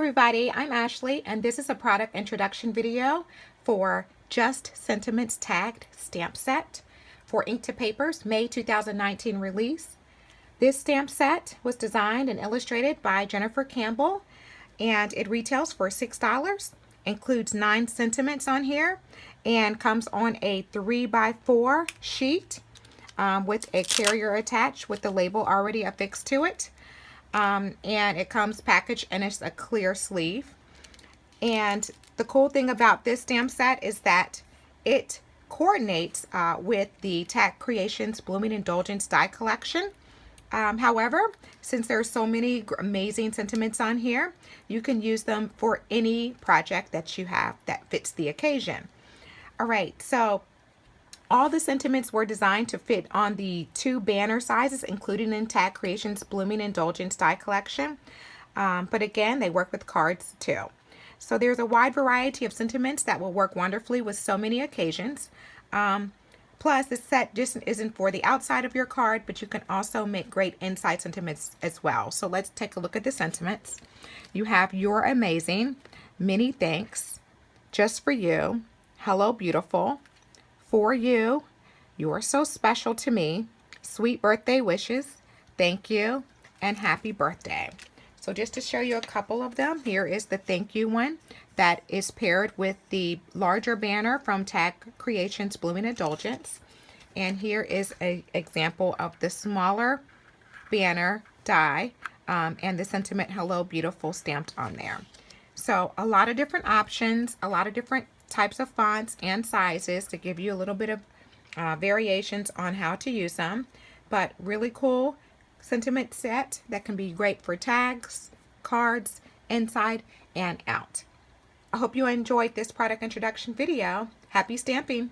everybody, I'm Ashley and this is a product introduction video for Just Sentiments Tagged Stamp Set for Ink2Papers May 2019 release. This stamp set was designed and illustrated by Jennifer Campbell and it retails for $6. Includes 9 sentiments on here and comes on a 3x4 sheet with a carrier attached with the label already affixed to it. And it comes packaged and it's a clear sleeve. And the cool thing about this stamp set is that it coordinates with the Tag Creations Blooming Indulgence die collection. However, since there are so many amazing sentiments on here, you can use them for any project that you have that fits the occasion. All right, so all the sentiments were designed to fit on the 2 banner sizes, including in Tag Creations Blooming Indulgence die collection. But again, they work with cards too. So there's a wide variety of sentiments that will work wonderfully with so many occasions. Plus, this set just isn't for the outside of your card, but you can also make great inside sentiments as well. So let's take a look at the sentiments. You have "You're amazing," "Many thanks," "Just for you," "Hello beautiful," "For you," "You're so special to me," "Sweet birthday wishes," "Thank you," and "Happy birthday." So just to show you a couple of them, here is the thank you one that is paired with the larger banner from Tag Creations Blooming Indulgence. And here is an example of the smaller banner die and the sentiment "Hello beautiful" stamped on there. So a lot of different options, a lot of different types of fonts and sizes to give you a little bit of variations on how to use them. But really cool sentiment set that can be great for tags, cards, inside and out. I hope you enjoyed this product introduction video. Happy stamping!